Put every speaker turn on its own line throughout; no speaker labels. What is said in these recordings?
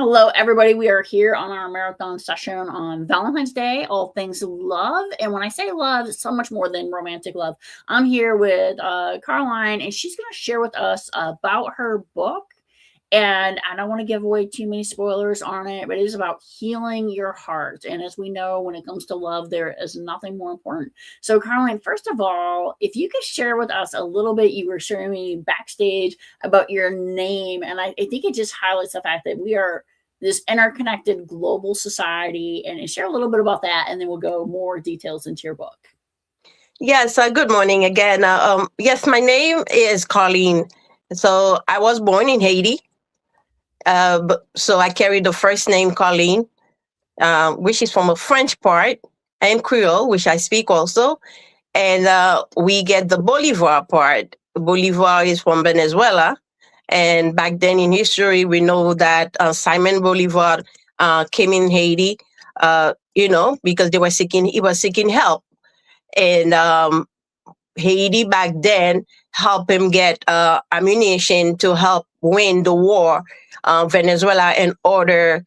Hello, everybody. We are here on our marathon session on Valentine's Day, all things love. And when I say love, it's so much more than romantic love. I'm here with Carline, and she's going to share with us about her book. And I don't want to give away too many spoilers on it, but it is about healing your heart. And as we know, when it comes to love, there is nothing more important. So, Caroline, first of all, if you could share with us a little bit, you were sharing me backstage about your name. And I think it just highlights the fact that we are this interconnected global society, and share a little bit about that. And then we'll go more details into your book.
Yes, good morning again. Yes, my name is Carline. So I was born in Haiti. So I carry the first name Carline, which is from a French part, and Creole, which I speak also. And we get the Bolivar part. Bolivar is from Venezuela. And back then in history, we know that Simon Bolivar came in Haiti, because he was seeking help. And Haiti back then helped him get ammunition to help win the war, Venezuela and other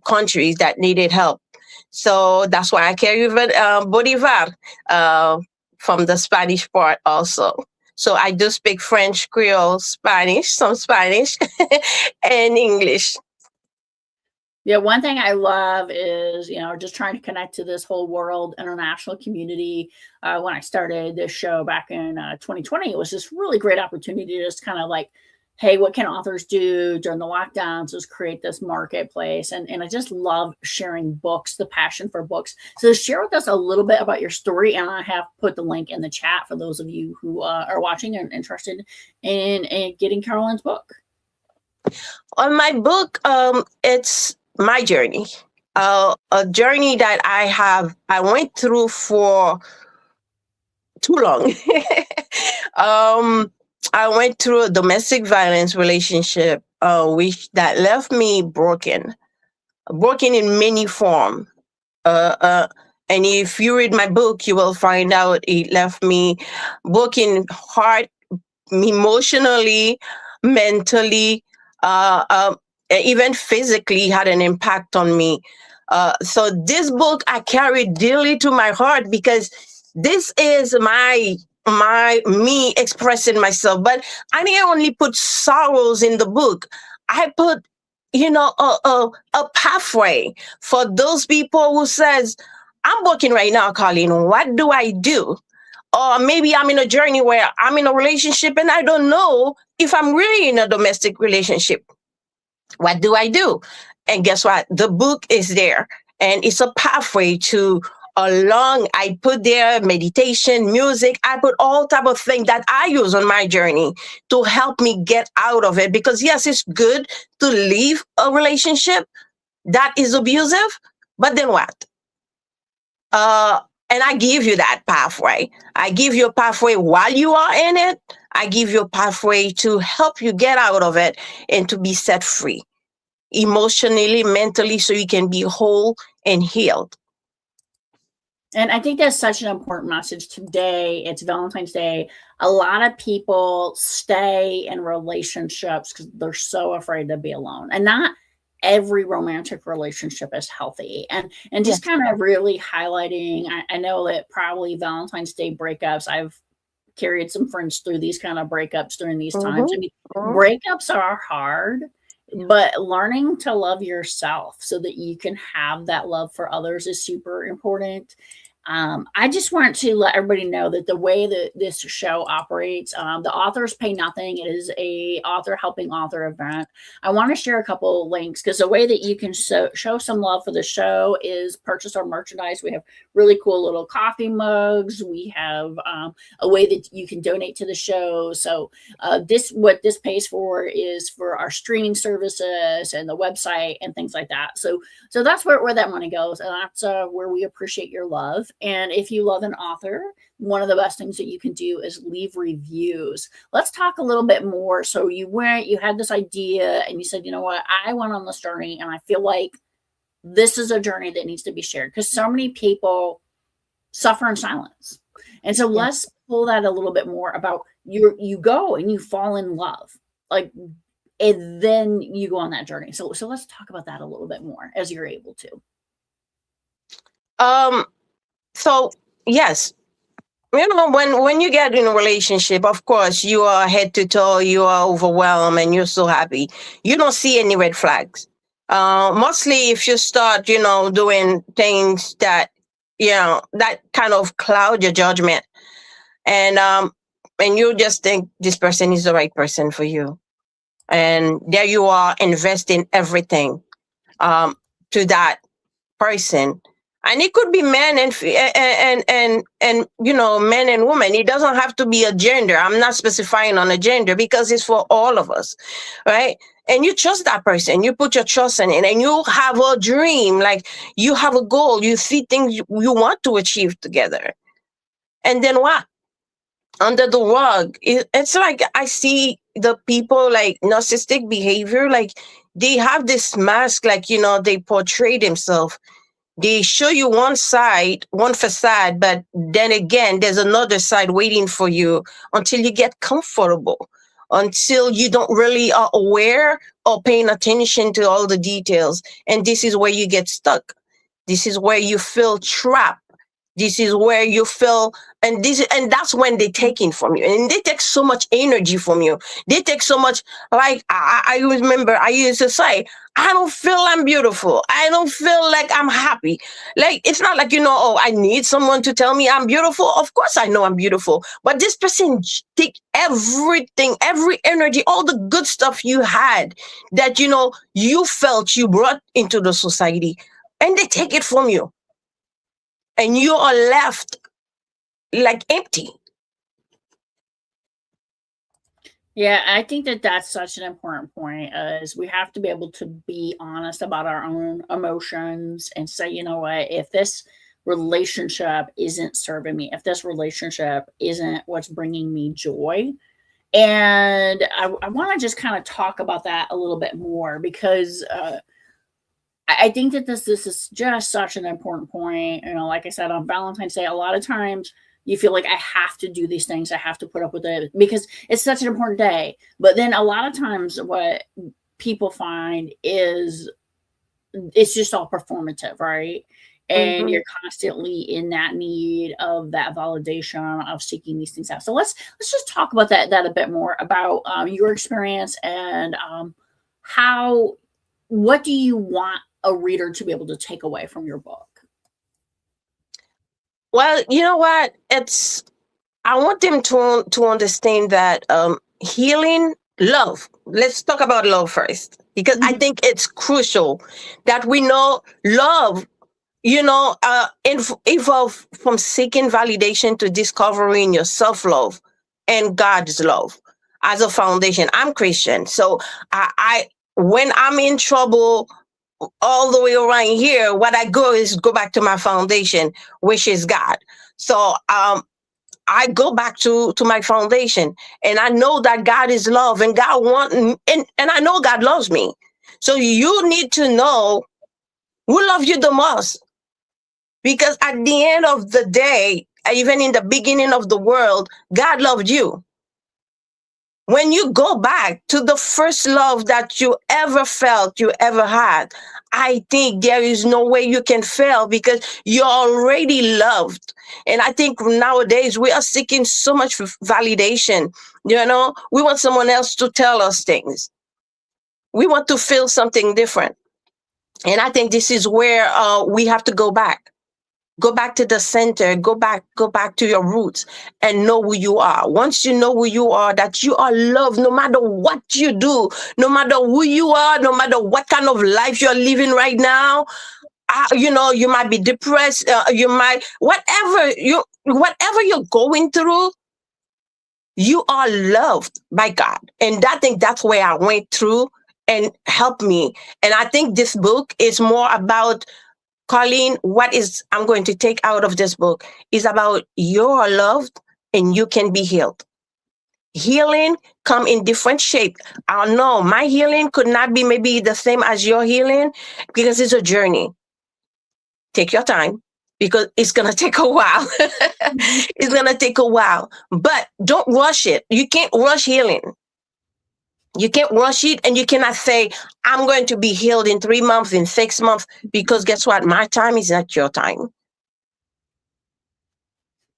countries that needed help. So that's why I carry Bolivar from the Spanish part also. So I do speak French, Creole, Spanish, some Spanish, and English.
Yeah, one thing I love is, just trying to connect to this whole world international community. When I started this show back in 2020, it was this really great opportunity to just kind of like, hey, what can authors do during the lockdowns? Just create this marketplace. And I just love sharing books, the passion for books. So share with us a little bit about your story. And I have put the link in the chat for those of you who are watching and interested in getting Caroline's book.
On my book, it's my journey, a journey that I went through for too long. I went through a domestic violence relationship, which that left me broken in many forms. And if you read my book, you will find out it left me broken heart, emotionally, mentally, even physically had an impact on me. So this book I carry dearly to my heart because this is me expressing myself. But I didn't only put sorrows in the book. I put, a pathway for those people who says, I'm working right now, Carline. What do I do? Or maybe I'm in a journey where I'm in a relationship and I don't know if I'm really in a domestic relationship. What do I do? And guess what? The book is there. And it's a pathway to I put there meditation, music. I put all type of things that I use on my journey to help me get out of it. Because yes, it's good to leave a relationship that is abusive. But then what? And I give you that pathway. I give you a pathway while you are in it. I give you a pathway to help you get out of it and to be set free emotionally, mentally, so you can be whole and healed.
And I think that's such an important message today. It's Valentine's Day. A lot of people stay in relationships because they're so afraid to be alone. And not every romantic relationship is healthy. And just kind of really highlighting, I know that probably Valentine's Day breakups, I've carried some friends through these kind of breakups during these times. I mean, breakups are hard, but learning to love yourself so that you can have that love for others is super important. I just want to let everybody know that the way that this show operates, the authors pay nothing. It is a author helping author event. I want to share a couple of links because the way that you can show some love for the show is purchase our merchandise. We have really cool little coffee mugs. We have a way that you can donate to the show. So what this pays for is for our streaming services and the website and things like that. So that's where that money goes. And that's where we appreciate your love. And if you love an author, one of the best things that you can do is leave reviews. Let's talk a little bit more. So you had this idea and you said, you know what, I went on this journey and I feel like this is a journey that needs to be shared because so many people suffer in silence. And so let's pull that a little bit more about you go and you fall in love. Like, and then you go on that journey. So let's talk about that a little bit more as you're able to.
So yes, when you get in a relationship, of course you are head to toe, you are overwhelmed, and you're so happy. You don't see any red flags. Mostly, if you start, doing things that that kind of cloud your judgment, and you just think this person is the right person for you, and there you are investing everything to that person. And it could be men and men and women. It doesn't have to be a gender. I'm not specifying on a gender because it's for all of us, right? And you trust that person. You put your trust in it, and you have a dream, like you have a goal. You see things you want to achieve together. And then what? Under the rug, it's like I see the people like narcissistic behavior, like they have this mask, like they portray themselves. They show you one side, one facade, but then again, there's another side waiting for you until you get comfortable, until you don't really are aware or paying attention to all the details. And this is where you get stuck. This is where you feel trapped. This is where you feel, and that's when they take it from you, and they take so much energy from you. They take so much. Like I remember, I used to say, I don't feel I'm beautiful. I don't feel like I'm happy. Like it's not like oh, I need someone to tell me I'm beautiful. Of course, I know I'm beautiful, but this person take everything, every energy, all the good stuff you had that you felt you brought into the society, and they take it from you. And you are left like empty.
Yeah, I think that that's such an important point, is we have to be able to be honest about our own emotions and say, you know what, if this relationship isn't serving me, if this relationship isn't what's bringing me joy. And I want to just kind of talk about that a little bit more, because I think that this is just such an important point. Like I said, on Valentine's Day, a lot of times you feel like I have to do these things. I have to put up with it because it's such an important day. But then a lot of times what people find is it's just all performative, right? And you're constantly in that need of that validation of seeking these things out. So let's just talk about that a bit more, about your experience and what do you want a reader to be able to take away from your book?
Well, you know what? I want them to understand that healing, love. Let's talk about love first, because I think it's crucial that we know love, evolve from seeking validation to discovering your self-love and God's love as a foundation. I'm Christian, so I when I'm in trouble all the way around here, what I go back to my foundation, which is God. So I go back to my foundation, and I know that God is love, and and I know God loves me. So you need to know who loves you the most, because at the end of the day, even in the beginning of the world, God loved you. When you go back to the first love that you ever felt, you ever had, I think there is no way you can fail, because you're already loved. And I think nowadays we are seeking so much validation. We want someone else to tell us things. We want to feel something different. And I think this is where we have to go back. Go back to the center, go back to your roots and know who you are. Once you know who you are, that you are loved no matter what you do, no matter who you are, no matter what kind of life you're living right now. You might be depressed, whatever you're going through, you are loved by God. And I think that's where I went through and helped me. And I think this book is more about, Carline, I'm going to take out of this book is about you're loved and you can be healed. Healing come in different shape. I know my healing could not be maybe the same as your healing, because it's a journey. Take your time, because it's going to take a while. It's going to take a while, but don't rush it. You can't rush healing. You can't rush it, and you cannot say, I'm going to be healed in 3 months, in 6 months, because guess what? My time is not your time.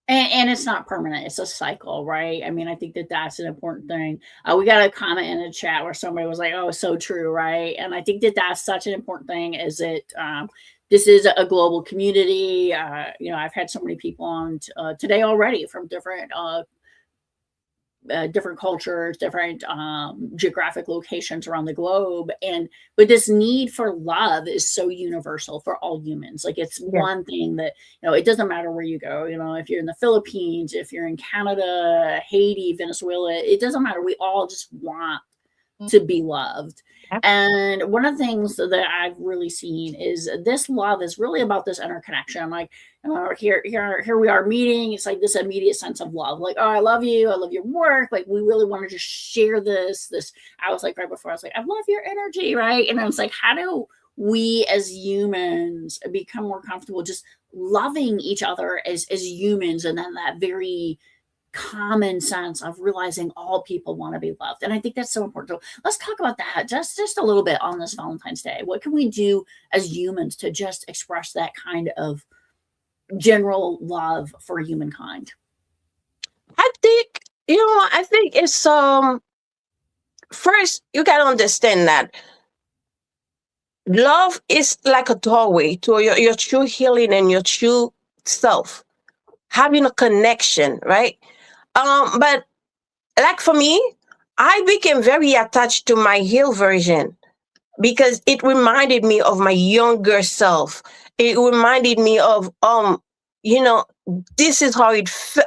And it's not permanent. It's a cycle, right? I mean, I think that that's an important thing. We got a comment in the chat where somebody was like, "Oh, so true," right? And I think that that's such an important thing. Is it? This is a global community. I've had so many people on today already from different cultures, different geographic locations around the globe, but this need for love is so universal for all humans. Like it's one thing that it doesn't matter where you go. If you're in the Philippines, if you're in Canada, Haiti, Venezuela, it doesn't matter. We all just want to be loved. And one of the things that I've really seen is this love is really about this interconnection. Like, here we are meeting. It's like this immediate sense of love. Like, oh, I love you. I love your work. Like, we really want to just share this. I was like, right before, I was like, I love your energy, right? And I was like, how do we as humans become more comfortable just loving each other as humans? And then that very common sense of realizing all people want to be loved. And I think that's so important. So let's talk about that just a little bit on this Valentine's Day. What can we do as humans to just express that kind of general love for humankind?
I think, it's first you gotta understand that love is like a doorway to your true healing and your true self. Having a connection, right? But like for me, I became very attached to my healed version because it reminded me of my younger self. It reminded me of, this is how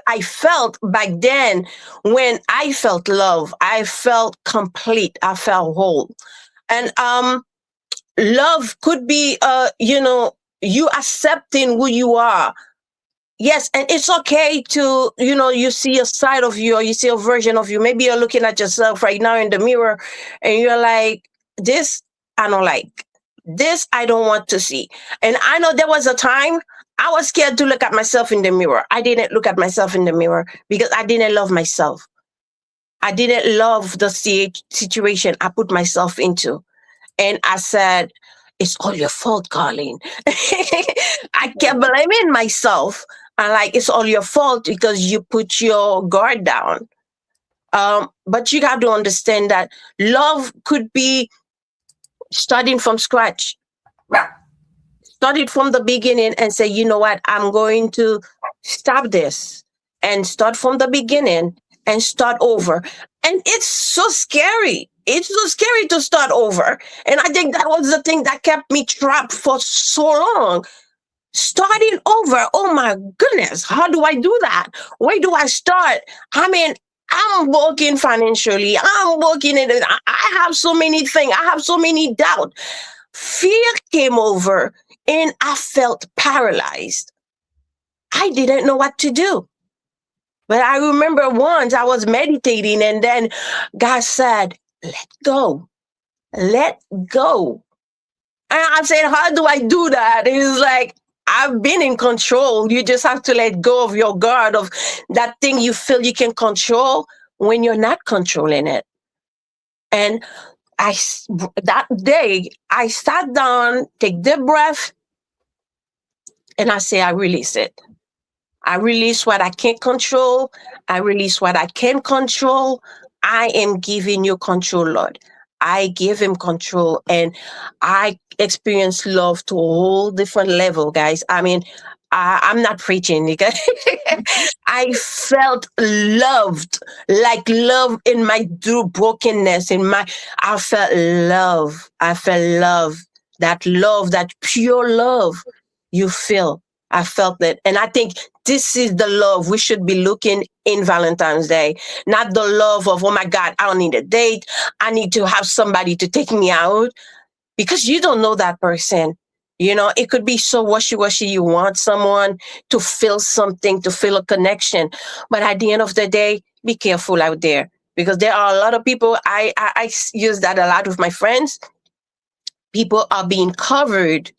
I felt back then when I felt love. I felt complete. I felt whole. And love could be, you accepting who you are. Yes, and it's okay to, you see a side of you or you see a version of you. Maybe you're looking at yourself right now in the mirror and you're like, this I don't like. This I don't want to see. And I know there was a time I was scared to look at myself in the mirror. I didn't look at myself in the mirror because I didn't love myself. I didn't love the situation I put myself into. And I said, it's all your fault, Carline. I kept blaming myself. And like, it's all your fault because you put your guard down. But you got to understand that love could be starting from scratch. Start it from the beginning and say, you know what, I'm going to stop this and start from the beginning and start over. And it's so scary. It's so scary to start over. And I think that was the thing that kept me trapped for so long. Starting over. Oh my goodness. How do I do that? Where do I start? I mean, I'm working financially. I'm working in it. I have so many things. I have so many doubts. Fear came over and I felt paralyzed. I didn't know what to do. But I remember once I was meditating and then God said, let go. Let go. And I said, how do I do that? He's like, I've been in control. You just have to let go of your guard, of that thing you feel you can control when you're not controlling it. And that day, I sat down, take deep breath, and I say, I release it. I release what I can't control. I release what I can control. I am giving you control, Lord. I give him control and I experience love to a whole different level, guys. I mean, I'm not preaching because I felt loved, like love in my true brokenness. I felt love. I felt love, that pure love you feel. I felt that. And I think this is the love we should be looking in Valentine's Day. Not the love of, oh my God, I don't need a date. I need to have somebody to take me out. Because you don't know that person. It could be so wishy-washy. You want someone to feel something, to feel a connection. But at the end of the day, be careful out there. Because there are a lot of people, I use that a lot with my friends. People are being covered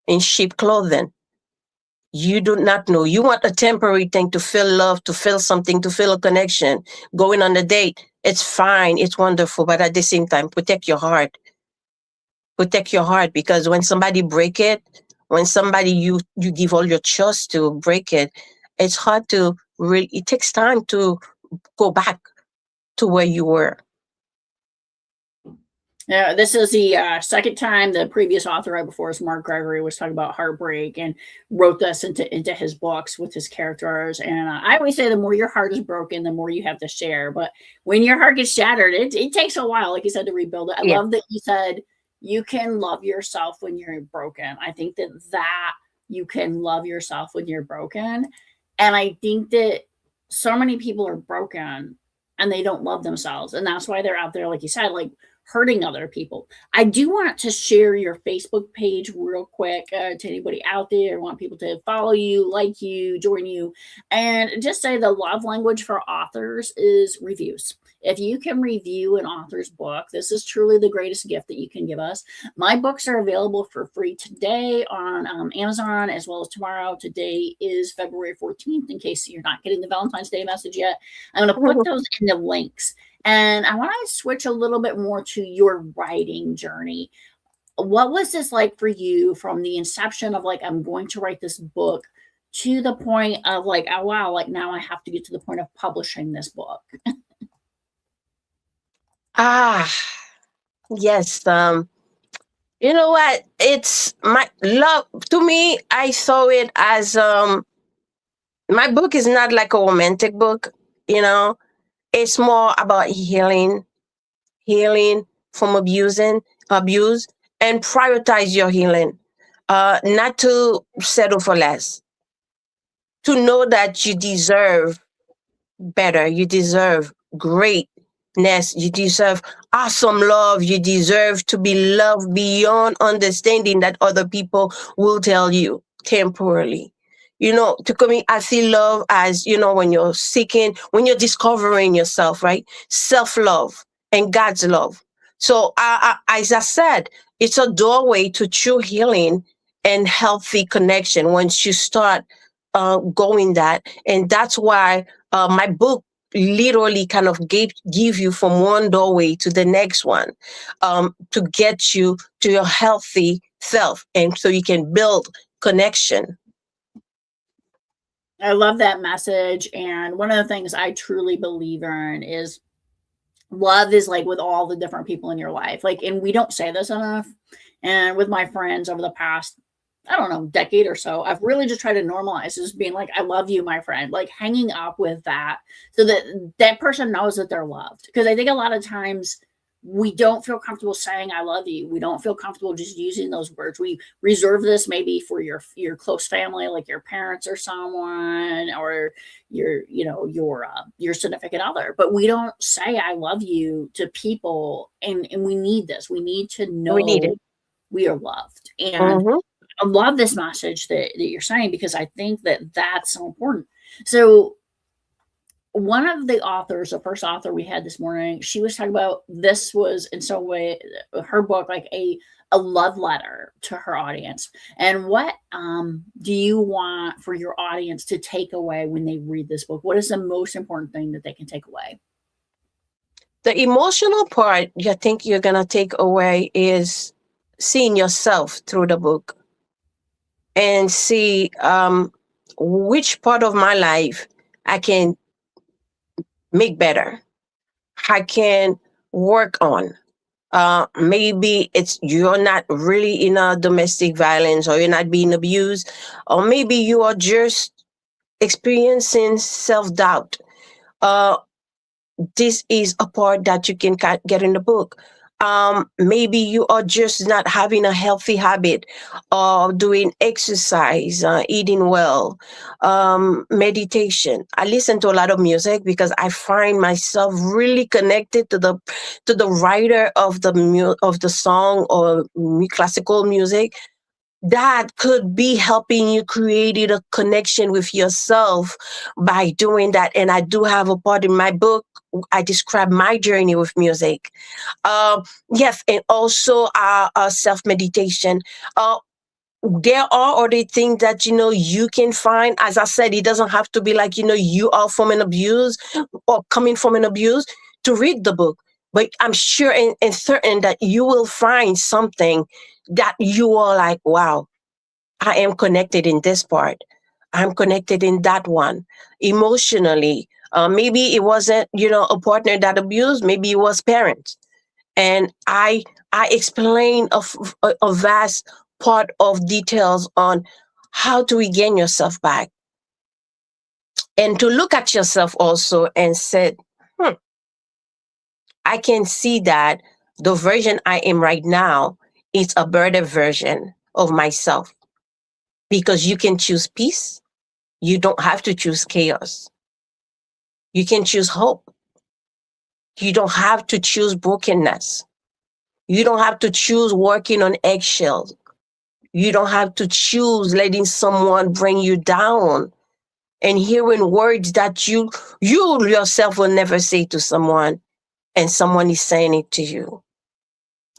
in sheep clothing. You do not know. You want a temporary thing to feel love, to feel something, to feel a connection, going on a date. It's fine, it's wonderful, but at the same time, protect your heart. Protect your heart, because when somebody break it, when somebody you give all your trust to break it, it's hard to really. It takes time to go back to where you were.
Yeah, this is the second time. The previous author right before us, Mark Gregory, was talking about heartbreak and wrote this into his books with his characters. And I always say the more your heart is broken, the more you have to share. But when your heart gets shattered, it takes a while, like you said, to rebuild it. I
Yeah.
love that you said you can love yourself when you're broken. I think that you can love yourself when you're broken. And I think that so many people are broken and they don't love themselves. And that's why they're out there, like you said, like hurting other people. I do want to share your Facebook page real quick to anybody out there. I want people to follow you, like you, join you, and just say the love language for authors is reviews. If you can review an author's book, this is truly the greatest gift that you can give us. My books are available for free today on Amazon as well as tomorrow. Today is February 14th, in case you're not getting the Valentine's Day message yet. I'm going to put those in the links. And I want to switch a little bit more to your writing journey. What was this like for you from the inception of like, I'm going to write this book to the point of like, oh, wow, like now I have to get to the point of publishing this book?
Ah, yes. You know what? It's my love to me. I saw it as my book is not like a romantic book. You know, it's more about healing from abuse, and prioritize your healing. Not to settle for less. To know that you deserve better. You deserve greatness. You deserve awesome love. You deserve to be loved beyond understanding that other people will tell you temporarily. You know, to me, I see love as, when you're seeking, when you're discovering yourself, right? Self love and God's love. So, as I said, it's a doorway to true healing and healthy connection once you start going that. And that's why my book literally kind of give you from one doorway to the next one, to get you to your healthy self, and so you can build connection.
I love that message. And one of the things I truly believe in is love is like with all the different people in your life. Like, and we don't say this enough. And with my friends over the past, I don't know, decade or so, I've really just tried to normalize this being like, I love you, my friend, like hanging up with that so that that person knows that they're loved. Because I think a lot of times we don't feel comfortable saying I love you. We don't feel comfortable just using those words. We reserve this maybe for your close family, like your parents or someone, or your significant other. But we don't say I love you to people, and we need this. We need to
We need
know
it.
we are loved. And
Hmm.
I love this message that you're saying, because I think that that's so important. So one of the authors, the first author we had this morning, she was talking about this was in some way her book like a love letter to her audience. And what do you want for your audience to take away when they read this book? What is the most important thing that they can take away?
The emotional part you think you're gonna take away is seeing yourself through the book, and see which part of my life I can make better, I can work on. Maybe it's you're not really in a domestic violence, or you're not being abused, or maybe you are just experiencing self-doubt. Uh, this is a part that you can get in the book. Maybe you are just not having a healthy habit of doing exercise, eating well, meditation. I listen to a lot of music because I find myself really connected to the writer of of the song, or classical music that could be helping you create a connection with yourself by doing that. And I do have a part in my book. I describe my journey with music. Yes, and also self meditation. There are other things that you can find. As I said, it doesn't have to be like you are from an abuse or coming from an abuse to read the book, but I'm sure and certain that you will find something that you are like, wow, I am connected in this part. I'm connected in that one. Emotionally, maybe it wasn't, a partner that abused. Maybe it was parents. And I explain a vast part of details on how to regain yourself back, and to look at yourself also and said, hmm, I can see that the version I am right now is a better version of myself, because you can choose peace. You don't have to choose chaos. You can choose hope. You don't have to choose brokenness. You don't have to choose working on eggshells. You don't have to choose letting someone bring you down and hearing words that you yourself will never say to someone, and someone is saying it to you.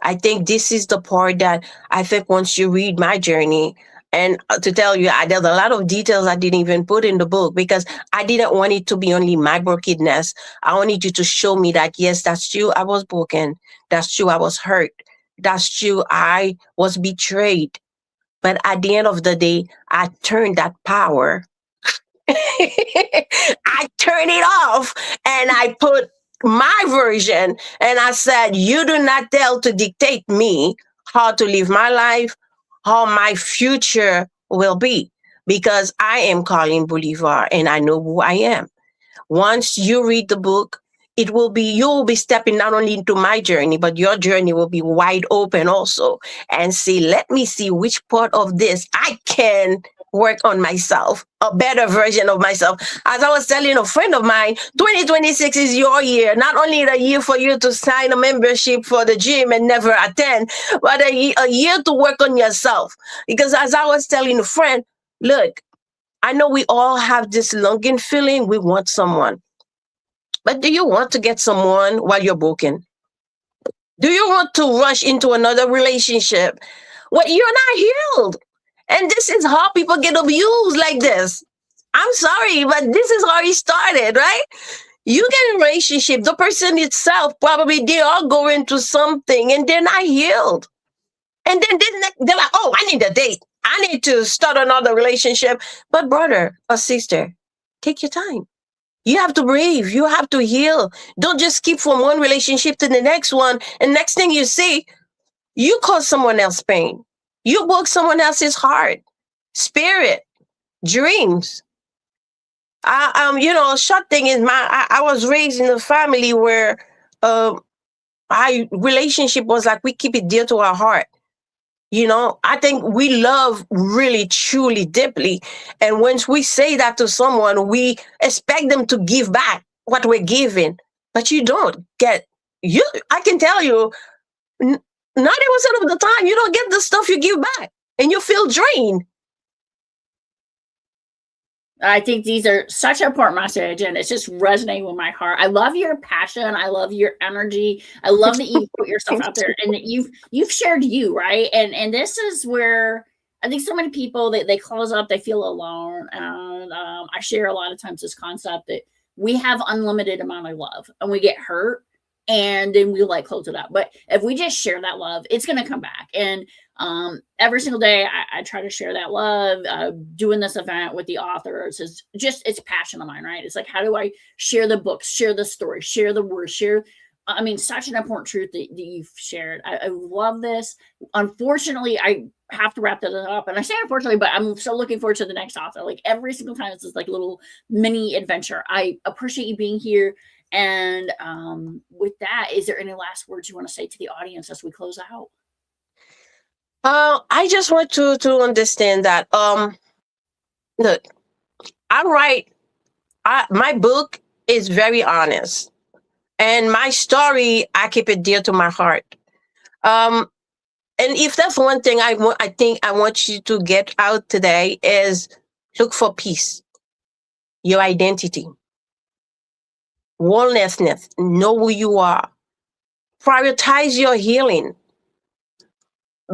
I think this is the part that I think once you read my journey, and to tell you, there's a lot of details I didn't even put in the book, because I didn't want it to be only my brokenness. I wanted you to show me that, yes, that's true, I was broken. That's true, I was hurt. That's true, I was betrayed. But at the end of the day, I turned that power. I turned it off, and I put my version, and I said, you do not tell to dictate me how to live my life, how my future will be, because I am Carline Bolivar and I know who I am. Once you read the book, you will be stepping not only into my journey, but your journey will be wide open also. And see, let me see which part of this I can work on myself, a better version of myself. As I was telling a friend of mine, 2026 is your year. Not only the year for you to sign a membership for the gym and never attend, but a year to work on yourself. Because as I was telling a friend, look, I know we all have this longing feeling we want someone. But do you want to get someone while you're broken? Do you want to rush into another relationship? Well, you're not healed. And this is how people get abused like this. I'm sorry, but this is how it started, right? You get in a relationship, the person itself, probably they are going through something and they're not healed. And then they're like, oh, I need a date. I need to start another relationship. But brother or sister, take your time. You have to breathe. You have to heal. Don't just skip from one relationship to the next one. And next thing you see, you cause someone else pain. You broke someone else's heart, spirit, dreams. Short thing is I was raised in a family where my relationship was like we keep it dear to our heart. I think we love really, truly, deeply. And once we say that to someone, we expect them to give back what we're giving. But you don't get, I can tell you, 90% of the time, you don't get the stuff you give back and you feel drained.
I think these are such an important message, and it's just resonating with my heart. I love your passion. I love your energy. I love that you put yourself out there and that you've shared you, right? And this is where I think so many people they close up, they feel alone. And I share a lot of times this concept that we have unlimited amount of love, and we get hurt, and then we close it up. But if we just share that love, it's going to come back. And every single day I try to share that love. Doing this event with the authors is just, it's passion of mine, right? It's like, how do I share the books, share the story, share the words, such an important truth that you've shared. I love this. Unfortunately, I have to wrap that up, and I say unfortunately, but I'm so looking forward to the next author. Like every single time, it's this little mini adventure. I appreciate you being here. And with that, is there any last words you want to say to the audience as we close out?
I just want to understand that look, my book is very honest, and my story, I keep it dear to my heart. And if that's one thing I want you to get out today is look for peace, your identity, wellnessness, know who you are, prioritize your healing,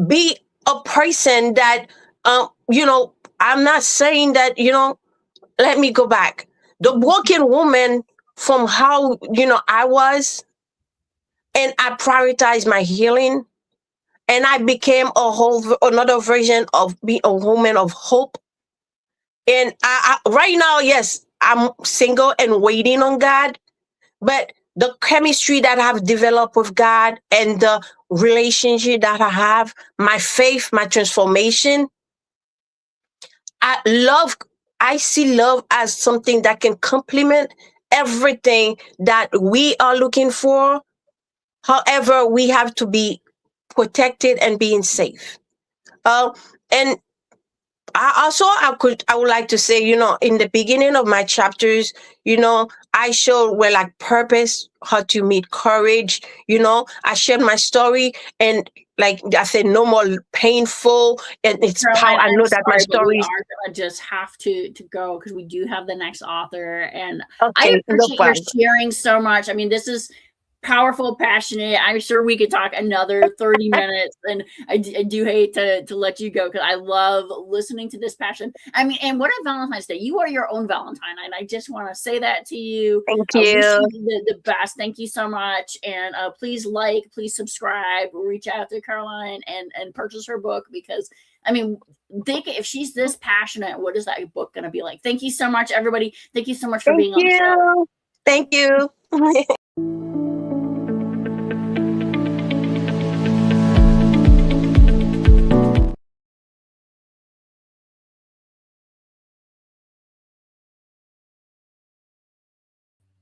be a person that, I'm not saying that, let me go back. The broken woman from how, I was, and I prioritized my healing, and I became another version of being a woman of hope. And right now, yes, I'm single and waiting on God, but the chemistry that I've developed with God and the relationship that I have, my faith, my transformation, I love, I see love as something that can complement everything that we are looking for. However, we have to be protected and being safe. And I would like to say, in the beginning of my chapters, I showed where like purpose, how to meet courage, I shared my story, and like I said, no more painful, and it's
Carline,
power. I
I'm
know that my
sorry, but we
stories.
are gonna just have to go because we do have the next author, and I
Okay, no
appreciate your
problem.
sharing so much. I mean, this is powerful, passionate. I'm sure we could talk another 30 minutes, and I do hate to let you go because I love listening to this passion. I mean, and what a Valentine's Day! You are your own Valentine, and I just want to say that to you.
Thank
I wish
you.
you the best. Thank you so much, and please please subscribe, reach out to Carline, and purchase her book because I mean, think if she's this passionate, what is that book going to be like? Thank you so much, everybody. Thank you so much for
Thank
being on the show.
you. Thank you.